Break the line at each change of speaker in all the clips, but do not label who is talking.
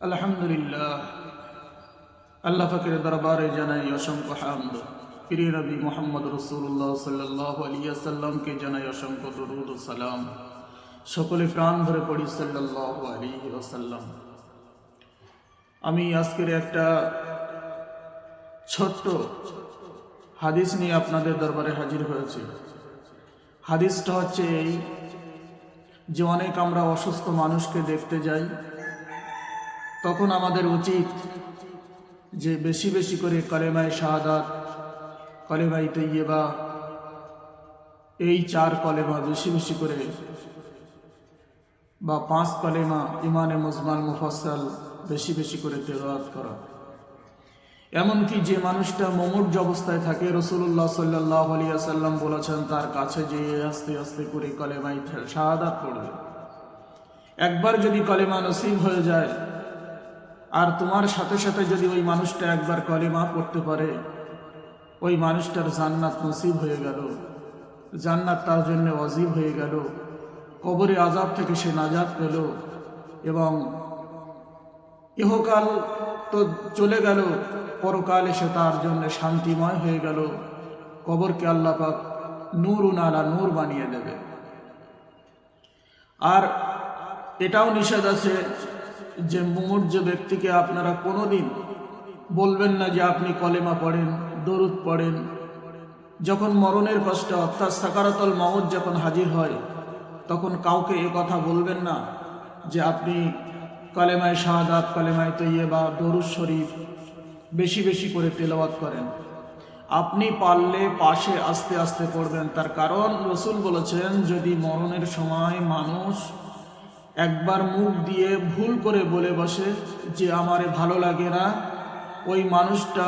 আলহামদুলিল্লাহ, আল্লাহ পাকের দরবারে জানাই অসংখ্য হামদ। প্রিয় নবী মুহাম্মদ রাসূলুল্লাহ সাল্লাল্লাহু আলাইহি ওয়াসাল্লামকে জানাই অসংখ্য দরুদ ও সালাম। সকলে প্রাণ ভরে পড়ি সাল্লাল্লাহু আলাইহি ওয়াসাল্লাম। আমি আজকের একটা ছোট্ট হাদিস নিয়ে আপনাদের দরবারে হাজির হয়েছি। হাদিসটা হচ্ছে এই যে অনেক আমরা অসুস্থ মানুষকে দেখতে যাই, তখন আমাদের উচিত যে বেশি বেশি করে কালেমায়ে শাহাদাত, কালেমায়ে তাইয়্যিবা, এই 4 কলেমা বেশি বেশি করে, বা 5 কলেমা ইমানে মুজমাল মুফাসসাল বেশি বেশি করে তেলাওয়াত করা। এমনকি যে মানুষটা মুমূর্ষ অবস্থায় থাকে, রাসূলুল্লাহ সাল্লাল্লাহু আলাইহি ওয়াসাল্লাম বলেছেন তার কাছে যেয়ে আস্তে আস্তে করে কালেমায়ে শাহাদাত পড়বে। একবার যদি কলেমা নসিব হয়ে যায়, আর তোমার সাথে সাথে যদি ওই মানুষটা একবার কলেমা পড়তে পারে, ওই মানুষটার জান্নাত নসিব হয়ে গেল, জান্নাত তার জন্য ওয়াজিব হয়ে গেল, কবরে আযাব থেকে সে নাজাত পেল, এবং ইহকাল তো চলে গেল, পরকালে সে তার জন্য শান্তিময় হয়ে গেল। কবরকে আল্লাহ পাক নূরুন আলা নূর বানিয়ে দেবে। আর এটাও নিষেধ আছে যে মুমূর্ষ ব্যক্তিকে আপনারা কোনোদিন বলবেন না যে আপনি কলেমা পড়েন, দরুদ পড়েন। যখন মরণের কষ্ট অর্থাৎ সাকারাতুল মাউত যখন হাজির হয়, তখন কাউকে এ কথা বলবেন না যে আপনি কালেমায়ে শাহাদাত, কালেমায়ে তাইয়্যিবা, দরুদ শরীফ বেশি বেশি করে তেলাওয়াত করেন। আপনি পারলে পাশে আস্তে আস্তে পড়বেন। তার কারণ রাসূল বলেছেন, যদি মরণের সময় মানুষ একবার মুখ দিয়ে ভুল করে বলে বসে যে আমারে ভালো লাগে না, ওই মানুষটা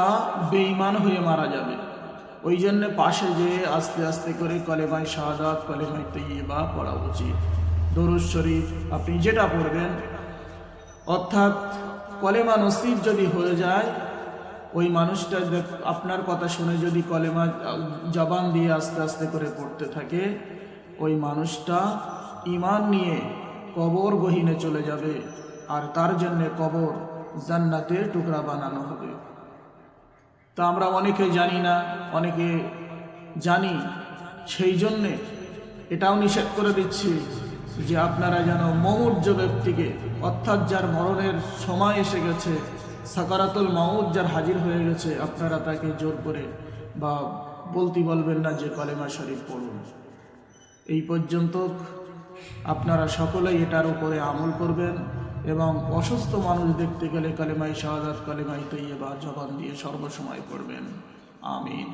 বেঈমান হয়ে মারা যাবে। ওই জন্য পাশে যেয়ে আস্তে আস্তে করে কালেমায়ে শাহাদাত, কালেমায়ে তাইয়্যিবা পড়া উচিত। দরুদ শরীফ আপনি যেটা পড়বেন, অর্থাৎ কলেমা নসিব যদি হয়ে যায়, ওই মানুষটা আপনার কথা শুনে যদি কলেমা জবান দিয়ে আস্তে আস্তে করে পড়তে থাকে, ওই মানুষটা ঈমান নিয়ে কবর গহীনে চলে যাবে, আর তার জন্য কবর জান্নাতের টুকরা বানানো হবে। তা আমরা অনেকে জানি না, অনেকে জানি, সেই জন্যে এটাও নিষেধ করে দিচ্ছি যে আপনারা যেন মুমূর্ষ ব্যক্তিকে, অর্থাৎ যার মরণের সময় এসে গেছে, সাকারাতুল মাউত যার হাজির হয়ে গেছে, আপনারা তাকে জোর করে বা বলতে বলবেন না যে কলেমা শরীফ পড়ুন। এই পর্যন্ত আপনারা সকলেই এটার উপরে আমল করবেন, এবং অসুস্থ মানুষ দেখতে গেলে কালেমায়ে শাহাদাত, কালেমায়ে তাইয়্যিবা জবান দিয়ে সর্বসময় পড়বেন। আমিন।